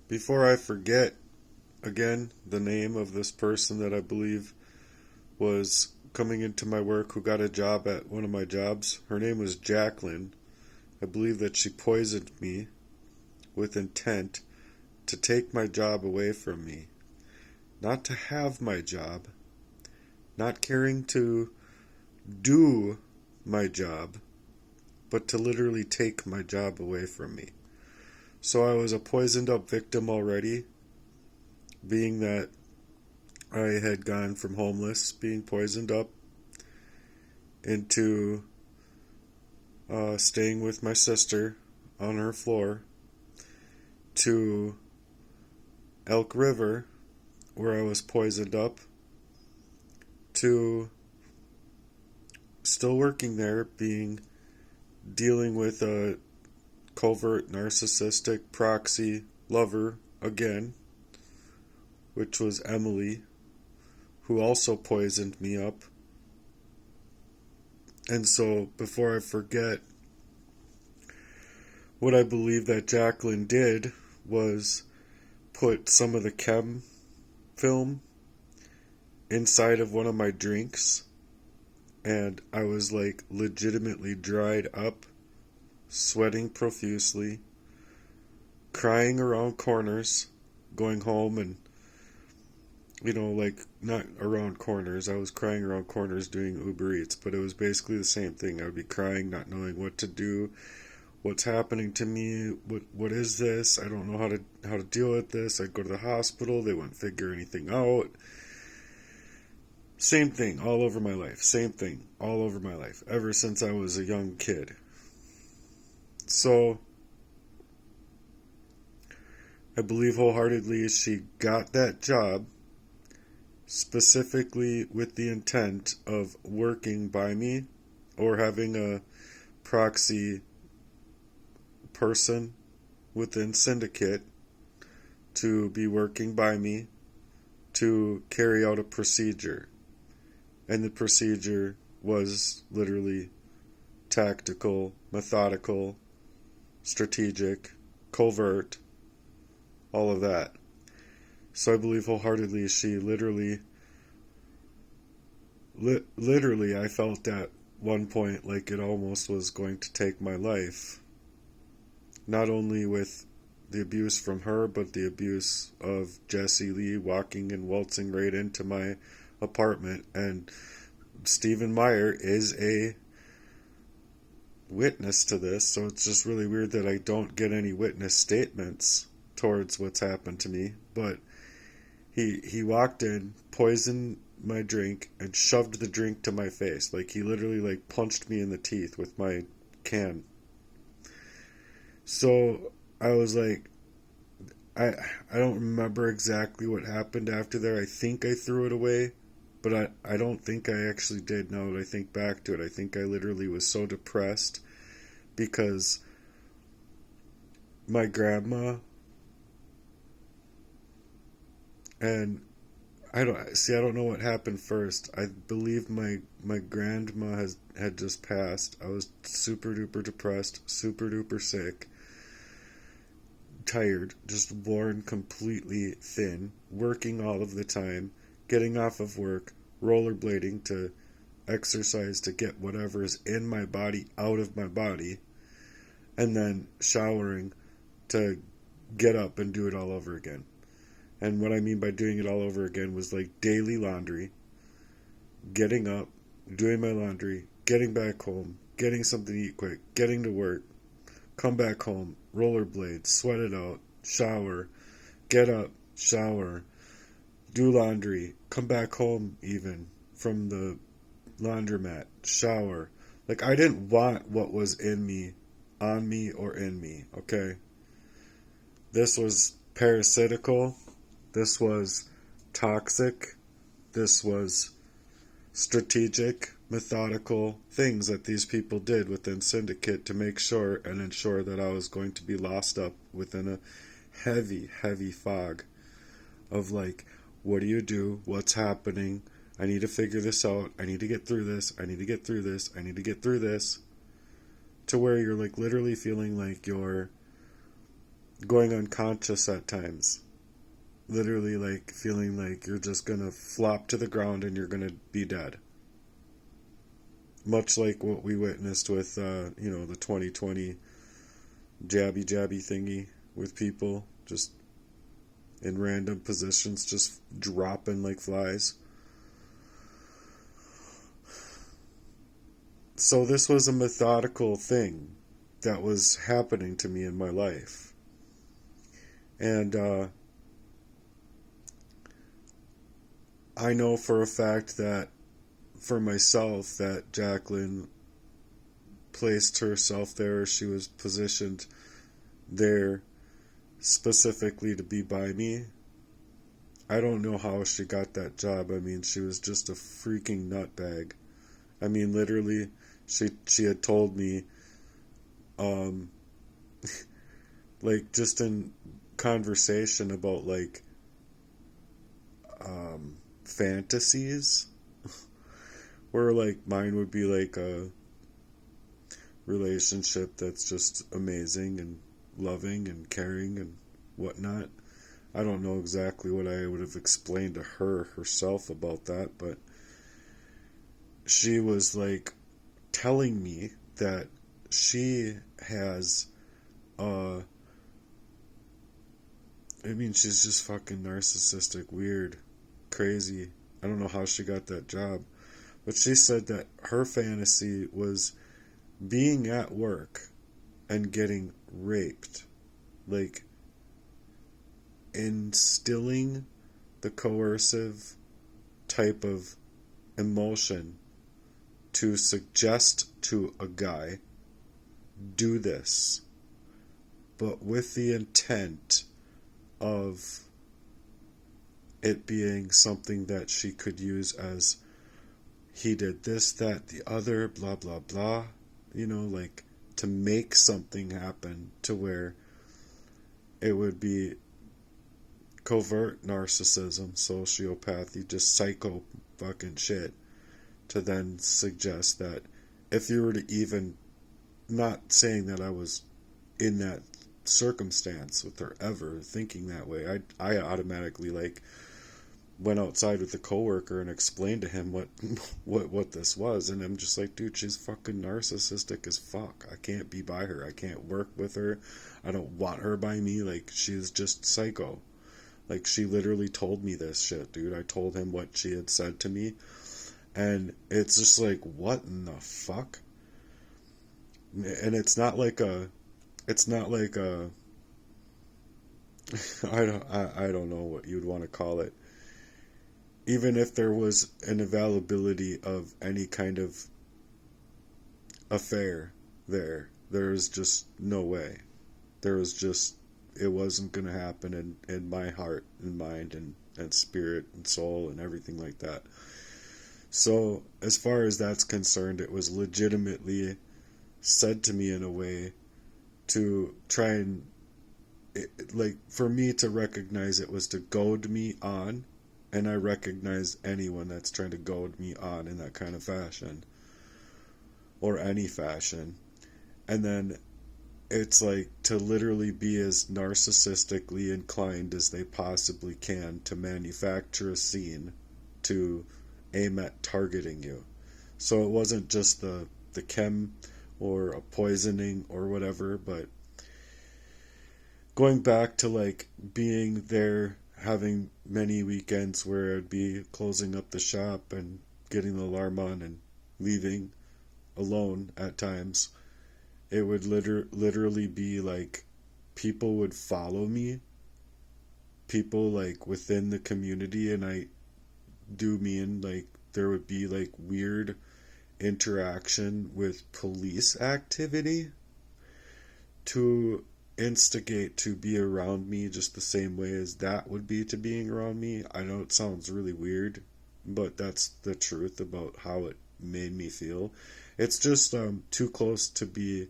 Before I forget, again, the name of this person that I believe was coming into my work who got a job at one of my jobs, her name was Jacqueline. I believe that she poisoned me with intent to take my job away from me. Not to have my job, not caring to do my job, but to literally take my job away from me. So I was a poisoned up victim already, being that I had gone from homeless, being poisoned up, into staying with my sister on her floor, to Elk River, where I was poisoned up, to still working there, dealing with a covert narcissistic proxy lover again, which was Emily, who also poisoned me up. And so, before I forget, what I believe that Jacqueline did was put some of the chem film inside of one of my drinks, and I was like legitimately dried up, sweating profusely, crying around corners, going home and, like, not around corners. I was crying around corners doing Uber Eats, but it was basically the same thing. I would be crying, not knowing what to do, what's happening to me, what is this? I don't know how to deal with this. I'd go to the hospital, they wouldn't figure anything out. Same thing all over my life. Same thing all over my life, ever since I was a young kid. So, I believe wholeheartedly she got that job specifically with the intent of working by me, or having a proxy person within syndicate to be working by me to carry out a procedure. And the procedure was literally tactical, methodical, strategic, covert, all of that. So I believe wholeheartedly she literally I felt at one point like it almost was going to take my life. Not only with the abuse from her, but the abuse of Jesse Lee walking and waltzing right into my apartment. And Stephen Meyer is a witness to this, so it's just really weird that I don't get any witness statements towards what's happened to me. But he walked in, poisoned my drink, and shoved the drink to my face. Like, he literally like punched me in the teeth with my can. So I was like, I don't remember exactly what happened after there. I think I threw it away, but I don't think I actually did. Now that I think back to it, I think I literally was so depressed because my grandma, and I don't know what happened first. I believe my grandma had just passed. I was super duper depressed, super duper sick, tired, just worn completely thin, working all of the time, getting off of work, rollerblading to exercise to get whatever's in my body out of my body, and then showering to get up and do it all over again. And what I mean by doing it all over again was like daily laundry, getting up, doing my laundry, getting back home, getting something to eat quick, getting to work, come back home, rollerblade, sweat it out, shower, get up, shower, do laundry, come back home even from the laundromat, shower. Like, I didn't want what was in me, on me, or in me, okay? This was parasitical. This was toxic. This was strategic, methodical things that these people did within Syndicate to make sure and ensure that I was going to be lost up within a heavy, heavy fog of like, what do you do? What's happening? I need to figure this out. I need to get through this. I need to get through this. I need to get through this. To where you're like literally feeling like you're going unconscious at times. Literally, like, feeling like you're just gonna flop to the ground and you're gonna be dead. Much like what we witnessed with, the 2020 jabby thingy with people just in random positions, just dropping like flies. So this was a methodical thing that was happening to me in my life. And I know for a fact that for myself that Jacqueline placed herself there. She was positioned there specifically to be by me. I don't know how she got that job. I mean, she was just a freaking nutbag. I mean, literally, she had told me, like, just in conversation about, like, fantasies, where, like, mine would be, like, a relationship that's just amazing and loving and caring and whatnot. I don't know exactly what I would have explained to her herself about that, but she was like telling me that she has she's just fucking narcissistic, weird, crazy. I don't know how she got that job, but she said that her fantasy was being at work and getting raped, like instilling the coercive type of emotion to suggest to a guy, do this, but with the intent of it being something that she could use as, he did this, that, the other, blah, blah, blah, like to make something happen to where it would be covert narcissism, sociopathy, just psycho fucking shit, to then suggest that if you were to even, not saying that I was in that circumstance with her ever thinking that way, I automatically like went outside with a coworker and explained to him what this was, and I'm just like, dude, she's fucking narcissistic as fuck. I can't be by her. I can't work with her. I don't want her by me. Like, she's just psycho. Like, she literally told me this shit, dude. I told him what she had said to me, and it's just like, what in the fuck? And it's not like a I don't know what you'd want to call it. Even if there was an availability of any kind of affair there's just no way. There was just, it wasn't going to happen in my heart and mind and spirit and soul and everything like that. So as far as that's concerned, it was legitimately said to me in a way to try and, like, for me to recognize it was to goad me on. And I recognize anyone that's trying to goad me on in that kind of fashion, or any fashion. And then it's like to literally be as narcissistically inclined as they possibly can to manufacture a scene to aim at targeting you. So it wasn't just the chem or a poisoning or whatever, but going back to like being there, having many weekends where I'd be closing up the shop and getting the alarm on and leaving alone at times, it would literally be like people would follow me, people like within the community, and I do mean like there would be like weird interaction with police activity to instigate to be around me just the same way as that would be to being around me. I know it sounds really weird, but that's the truth about how it made me feel. It's just too close to be,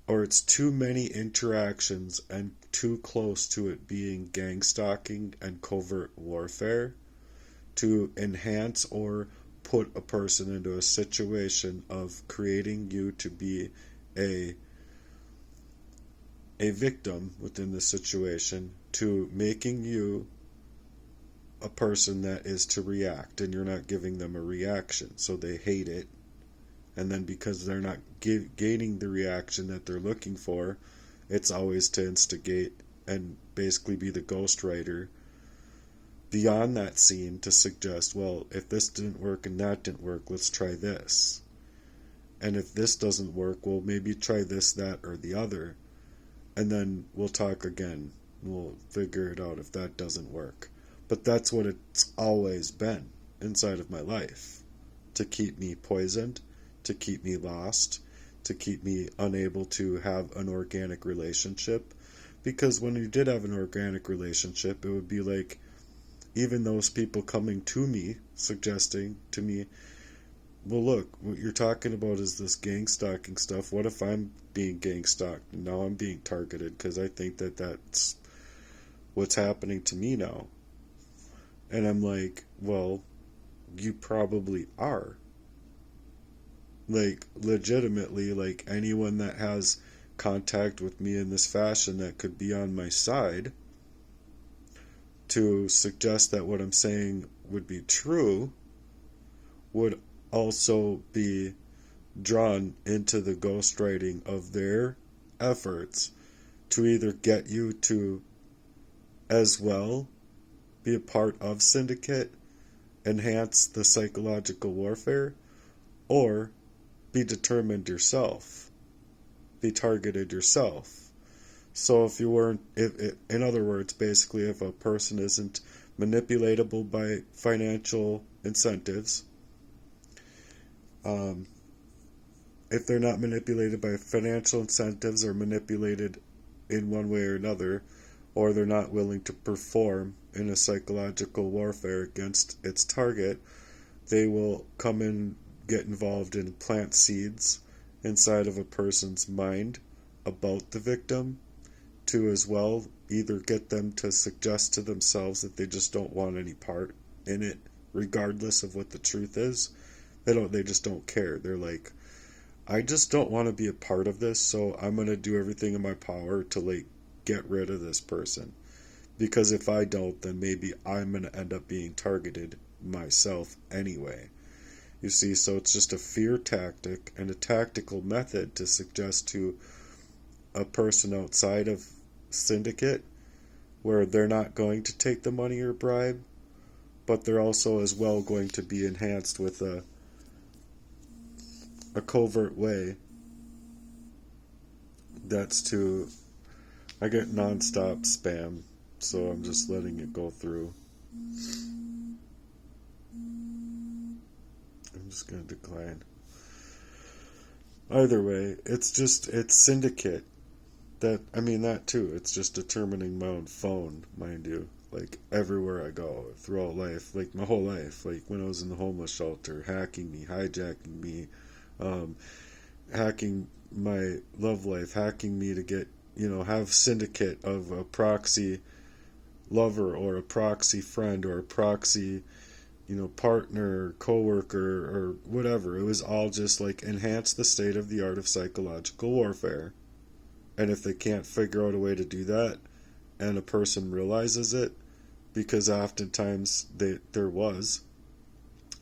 or it's too many interactions and too close to it being gang stalking and covert warfare to enhance or put a person into a situation of creating you to be a a victim within the situation to making you a person that is to react, and you're not giving them a reaction, so they hate it. And then because they're not gaining the reaction that they're looking for, it's always to instigate and basically be the ghostwriter beyond that scene to suggest, well, if this didn't work and that didn't work, let's try this. And if this doesn't work, well, maybe try this, that, or the other. And then we'll talk again. We'll figure it out if that doesn't work. But that's what it's always been inside of my life. To keep me poisoned, to keep me lost, to keep me unable to have an organic relationship. Because when you did have an organic relationship, it would be like, even those people coming to me, suggesting to me, well, look, what you're talking about is this gang stalking stuff. What if I'm being gang stalked and now I'm being targeted because I think that that's what's happening to me now? And I'm like, well, you probably are. Like, legitimately, like anyone that has contact with me in this fashion that could be on my side to suggest that what I'm saying would be true would also be drawn into the ghostwriting of their efforts to either get you to as well be a part of syndicate, enhance the psychological warfare, or be determined yourself, be targeted yourself. So if you weren't, in other words, basically, if a person isn't manipulatable by financial incentives, if they're not manipulated by financial incentives or manipulated in one way or another, or they're not willing to perform in a psychological warfare against its target, they will come and get involved and plant seeds inside of a person's mind about the victim to as well either get them to suggest to themselves that they just don't want any part in it, regardless of what the truth is. They just don't care. They're like, I just don't want to be a part of this, so I'm going to do everything in my power to like get rid of this person. Because if I don't, then maybe I'm going to end up being targeted myself anyway. You see, so it's just a fear tactic and a tactical method to suggest to a person outside of syndicate where they're not going to take the money or bribe, but they're also as well going to be enhanced with a covert way that's to, I get non-stop spam, so I'm just letting it go through. I'm just going to decline. Either way, it's syndicate. That too. It's just determining my own phone, mind you. Like, everywhere I go, throughout life, like my whole life. Like, when I was in the homeless shelter, hacking me, hijacking me, hacking my love life, hacking me to get, have syndicate of a proxy lover or a proxy friend or a proxy, partner, coworker, or whatever. It was all just like enhance the state of the art of psychological warfare. And if they can't figure out a way to do that, and a person realizes it, because oftentimes there was,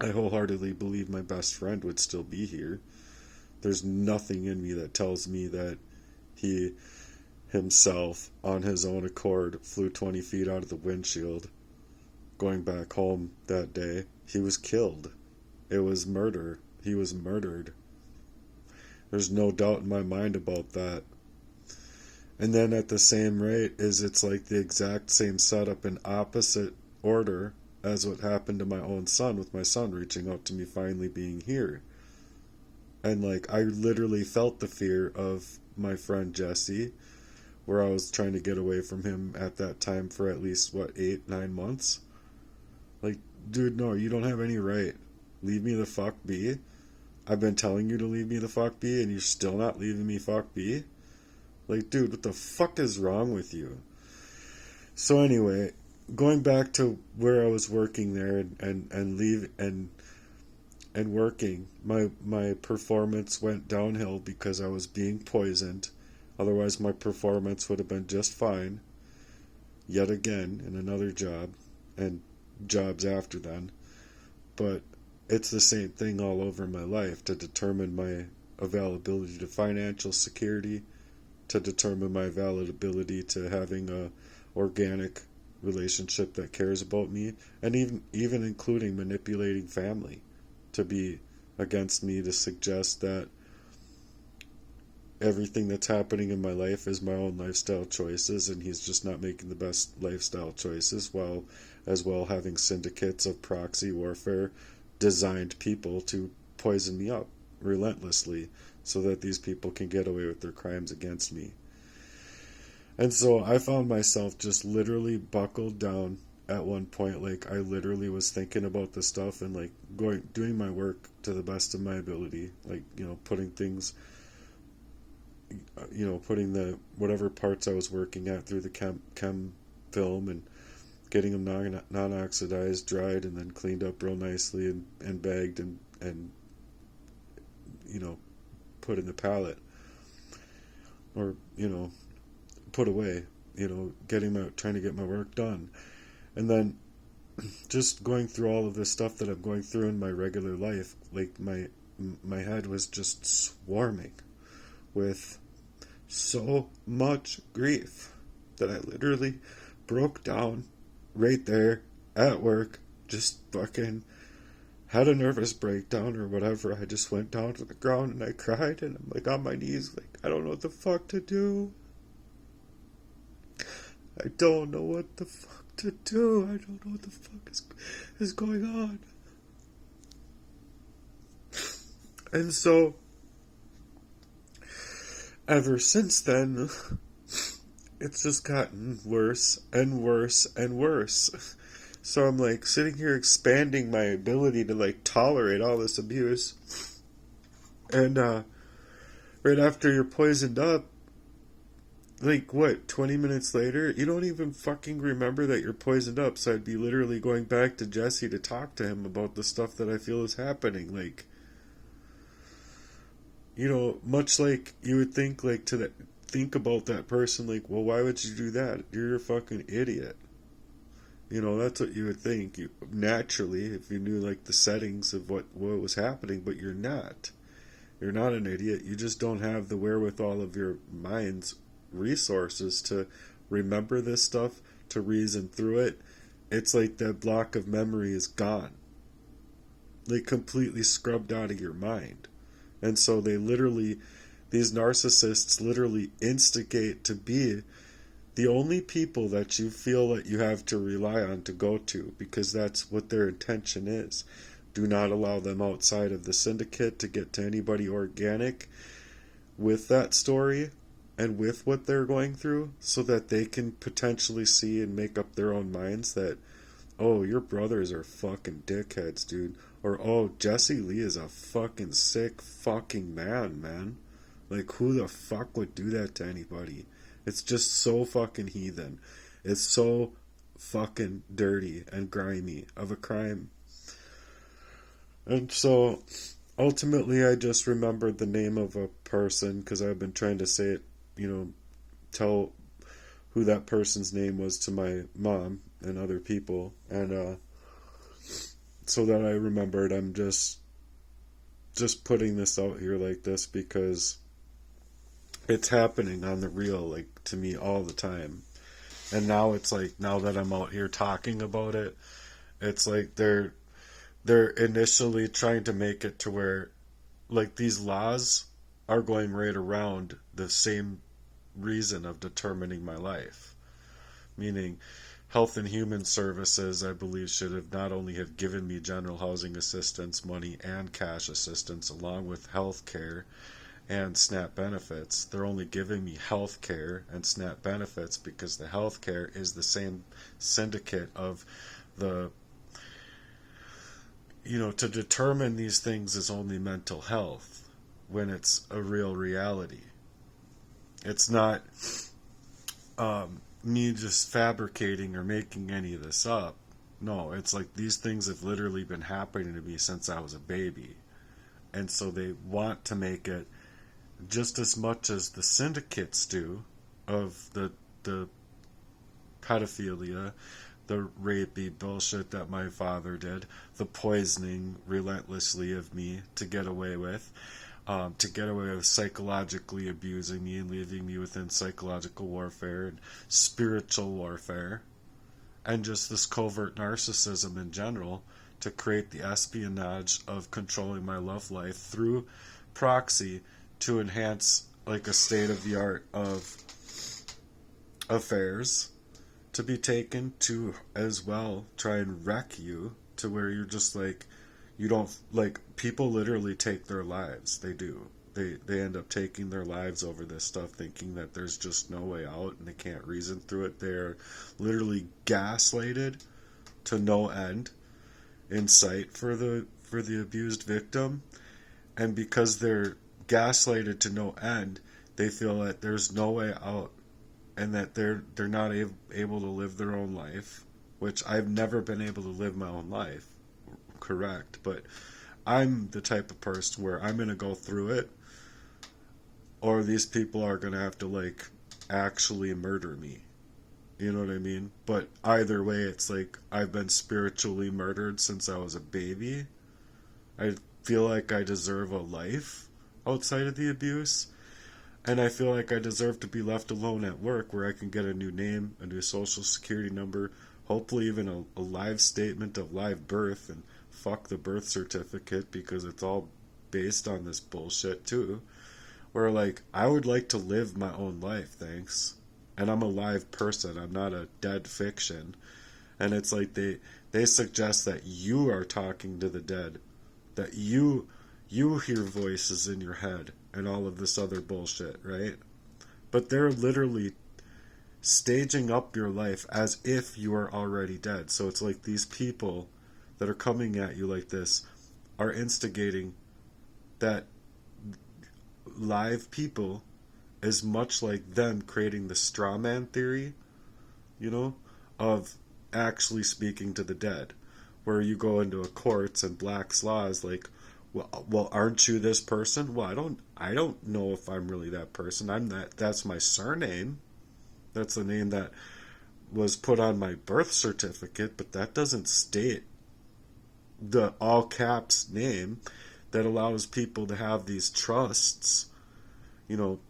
I wholeheartedly believe my best friend would still be here. There's nothing in me that tells me that he himself, on his own accord, flew 20 feet out of the windshield going back home that day. He was killed. It was murder. He was murdered. There's no doubt in my mind about that. And then at the same rate it's like the exact same setup in opposite order as what happened to my own son, with my son reaching out to me finally being here. And like, I literally felt the fear of my friend Jesse, where I was trying to get away from him at that time for at least 8-9 months. Like, dude, no, you don't have any right. Leave me the fuck be. I've been telling you to leave me the fuck be, and you're still not leaving me fuck be. Like, dude, what the fuck is wrong with you? So anyway, going back to where I was working there and working, my performance went downhill because I was being poisoned. Otherwise, my performance would have been just fine, yet again, in another job, and jobs after then. But it's the same thing all over my life to determine my availability to financial security, to determine my availability to having a organic relationship that cares about me, and even including manipulating family to be against me, to suggest that everything that's happening in my life is my own lifestyle choices, and he's just not making the best lifestyle choices, while as well having syndicates of proxy warfare designed people to poison me up relentlessly so that these people can get away with their crimes against me. And so I found myself just literally buckled down at one point. Like, I literally was thinking about this stuff and like doing my work to the best of my ability, like, putting things, putting the whatever parts I was working at through the chem film and getting them non-oxidized, dried, and then cleaned up real nicely and bagged and put in the pallet, or put away, trying to get my work done. And then just going through all of this stuff that I'm going through in my regular life, like my head was just swarming with so much grief that I literally broke down right there at work, just fucking had a nervous breakdown or whatever. I just went down to the ground and I cried, and I'm like on my knees, like, I don't know what the fuck to do. I don't know what the fuck to do. I don't know what the fuck is going on. And so, ever since then, it's just gotten worse and worse and worse. So I'm like sitting here expanding my ability to like tolerate all this abuse. And right after you're poisoned up, like, what, 20 minutes later, you don't even fucking remember that you're poisoned up. So I'd be literally going back to Jesse to talk to him about the stuff that I feel is happening. Like, much like you would think, like, think about that person, like, well, why would you do that? You're a fucking idiot. That's what you would think. Naturally, if you knew, like, the settings of what was happening, but you're not. You're not an idiot. You just don't have the wherewithal of your mind's resources to remember this stuff, to reason through it. It's like that block of memory is gone, like completely scrubbed out of your mind. And so these narcissists literally instigate to be the only people that you feel that you have to rely on to go to, because that's what their intention is. Do not allow them outside of the syndicate to get to anybody organic with that story and with what they're going through, so that they can potentially see and make up their own minds that, oh, your brothers are fucking dickheads, dude. Or, oh, Jesse Lee is a fucking sick fucking man. Like, who the fuck would do that to anybody? It's just so fucking heathen. It's so fucking dirty and grimy of a crime. And so, ultimately, I just remembered the name of a person, because I've been trying to say it, tell who that person's name was to my mom and other people. And, so that I remembered, I'm just putting this out here like this because it's happening on the real, like, to me all the time. And now it's like, now that I'm out here talking about it, it's like they're initially trying to make it to where, like, these laws are going right around the same reason of determining my life. Meaning, Health and Human Services, I believe, should have not only have given me general housing assistance money and cash assistance along with health care and SNAP benefits. They're only giving me health care and SNAP benefits because the health care is the same syndicate of the, to determine these things is only mental health when it's a real reality. It's not me just fabricating or making any of this up. No, it's like these things have literally been happening to me since I was a baby. And so they want to make it just as much as the syndicates do of the pedophilia, the rapey bullshit that my father did, the poisoning relentlessly of me to get away with, psychologically abusing me and leaving me within psychological warfare and spiritual warfare, and just this covert narcissism in general to create the espionage of controlling my love life through proxy to enhance like a state of the art of affairs to be taken to as well try and wreck you to where you're just like you don't like people literally take their lives. They do. They end up taking their lives over this stuff thinking that there's just no way out and they can't reason through it. They're literally gaslighted to no end in sight for the abused victim, and because they're gaslighted to no end, they feel that there's no way out and that they're not able to live their own life, which I've never been able to live my own life, correct, but I'm the type of person where I'm going to go through it or these people are going to have to like actually murder me. You know what I mean? But either way, it's like I've been spiritually murdered since I was a baby. I feel like I deserve a life outside of the abuse. And I feel like I deserve to be left alone at work where I can get a new name, a new social security number, hopefully even a live statement of live birth, and fuck the birth certificate because it's all based on this bullshit too. Where like, I would like to live my own life, thanks. And I'm a live person, I'm not a dead fiction. And it's like they suggest that you are talking to the dead, that you hear voices in your head and all of this other bullshit, right? But they're literally staging up your life as if you are already dead. So it's like these people that are coming at you like this are instigating that live people is much like them creating the straw man theory, you know, of actually speaking to the dead, where you go into a courts and Black's law is like, well, aren't you this person? Well, I don't know if I'm really that person. I'm that. That's my surname. That's the name that was put on my birth certificate, but that doesn't state the all caps name that allows people to have these trusts. You know,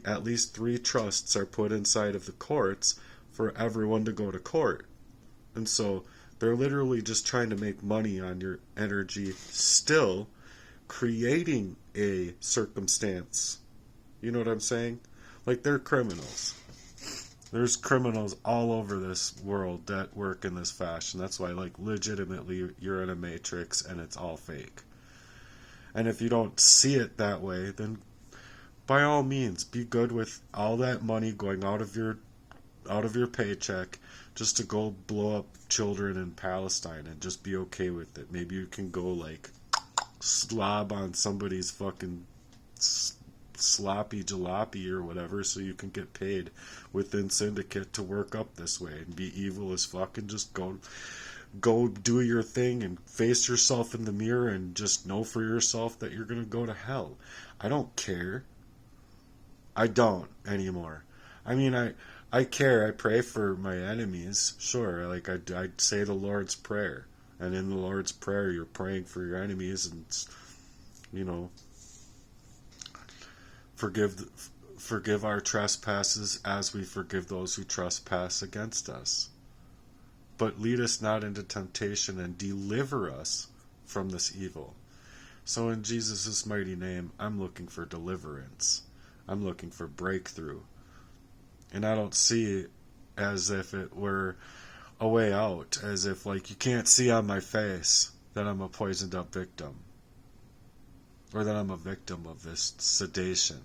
at least three trusts are put inside of the courts for everyone to go to court. And so they're literally just trying to make money on your energy, still creating a circumstance. You know what I'm saying? Like, they're criminals. There's criminals all over this world that work in this fashion. That's why, like, legitimately you're in a matrix and it's all fake. And if you don't see it that way, then by all means, be good with all that money going out of your paycheck just to go blow up children in Palestine and just be okay with it. Maybe you can go like slob on somebody's fucking sloppy jalopy or whatever so you can get paid within syndicate to work up this way and be evil as fuck and just go do your thing and face yourself in the mirror and just know for yourself that you're gonna go to hell. I don't care. I don't anymore. I mean, I care. I pray for my enemies. Sure, like I say the Lord's Prayer. And in the Lord's Prayer, you're praying for your enemies and, you know, forgive our trespasses as we forgive those who trespass against us. But lead us not into temptation and deliver us from this evil. So in Jesus' mighty name, I'm looking for deliverance. I'm looking for breakthrough. And I don't see it as if it were a way out, as if like you can't see on my face that I'm a poisoned up victim, or that I'm a victim of this sedation.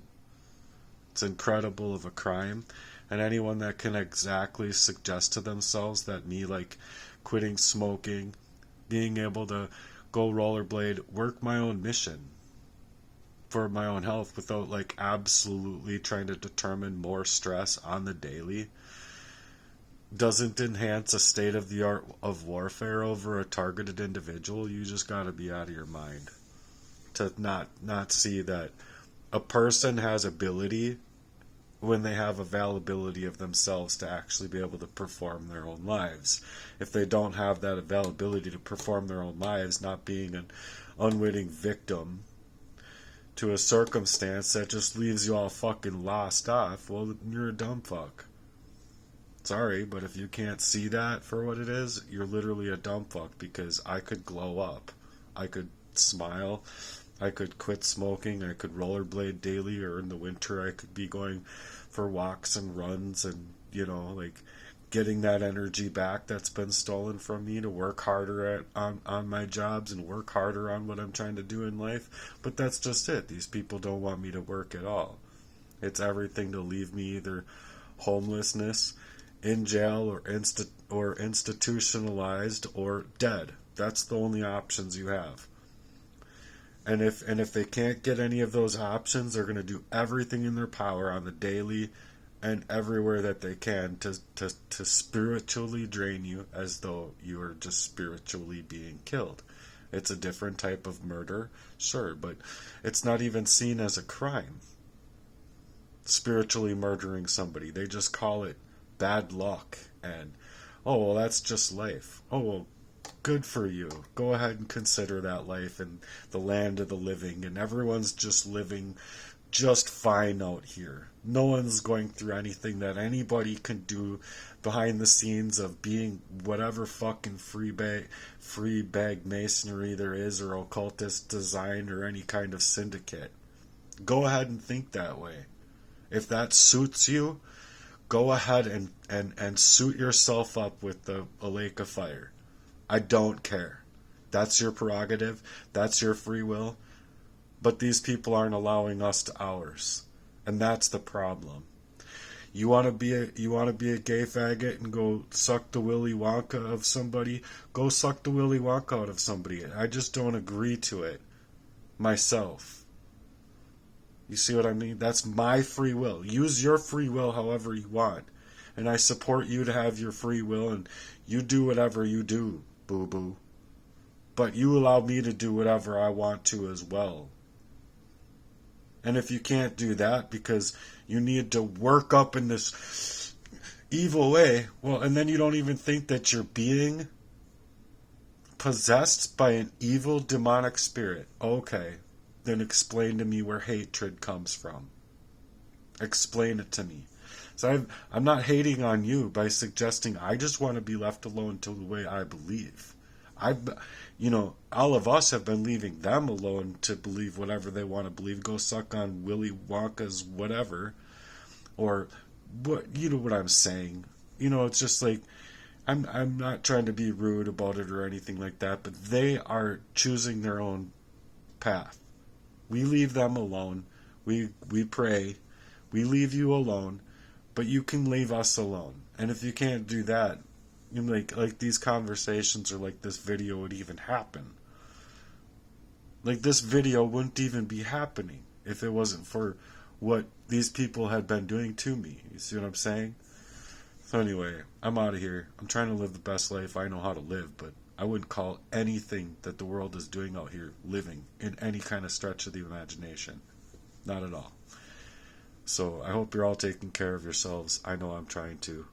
It's incredible of a crime, and anyone that can exactly suggest to themselves that me like quitting smoking, being able to go rollerblade, work my own mission for my own health without like absolutely trying to determine more stress on the daily, doesn't enhance a state of the art of warfare over a targeted individual. You just got to be out of your mind to not see that A person has ability when they have availability of themselves to actually be able to perform their own lives. If they don't have that availability to perform their own lives, not being an unwitting victim to a circumstance that just leaves you all fucking lost off, well, you're a dumb fuck. Sorry, but if you can't see that for what it is, you're literally a dumb fuck, because I could glow up. I could smile. I could quit smoking. I could rollerblade daily, or in the winter I could be going for walks and runs and, like getting that energy back that's been stolen from me to work harder on my jobs and work harder on what I'm trying to do in life. But that's just it. These people don't want me to work at all. It's everything to leave me either homelessness, in jail, or institutionalized, or dead. That's the only options you have. And if they can't get any of those options, they're going to do everything in their power on the daily and everywhere that they can to spiritually drain you, as though you are just spiritually being killed. It's a different type of murder, sure, but it's not even seen as a crime. Spiritually murdering somebody. They just call it bad luck, and, oh, well, that's just life. Oh, well, good for you. Go ahead and consider that life in the land of the living, and everyone's just living just fine out here. No one's going through anything that anybody can do behind the scenes of being whatever fucking free bag masonry there is, or occultist design, or any kind of syndicate. Go ahead and think that way. If that suits you, go ahead and suit yourself up with a lake of fire. I don't care. That's your prerogative. That's your free will. But these people aren't allowing us to ours. And that's the problem. You want to be a gay faggot and go suck the Willy Wonka of somebody? Go suck the Willy Wonka out of somebody. I just don't agree to it myself. You see what I mean? That's my free will. Use your free will however you want. And I support you to have your free will, and you do whatever you do, boo-boo. But you allow me to do whatever I want to as well. And if you can't do that because you need to work up in this evil way, well, and then you don't even think that you're being possessed by an evil demonic spirit. Okay, then explain to me where hatred comes from. Explain it to me. So I'm not hating on you by suggesting I just want to be left alone to the way I believe. All of us have been leaving them alone to believe whatever they want to believe. Go suck on Willy Wonka's whatever. Or, you know what I'm saying. It's just like, I'm not trying to be rude about it or anything like that, but they are choosing their own path. We leave them alone. We pray. We leave you alone. But you can leave us alone. And if you can't do that, like these conversations or like this video would even happen. Like this video wouldn't even be happening if it wasn't for what these people had been doing to me. You see what I'm saying? So anyway, I'm out of here. I'm trying to live the best life I know how to live, but I wouldn't call anything that the world is doing out here living in any kind of stretch of the imagination. Not at all. So I hope you're all taking care of yourselves. I know I'm trying to.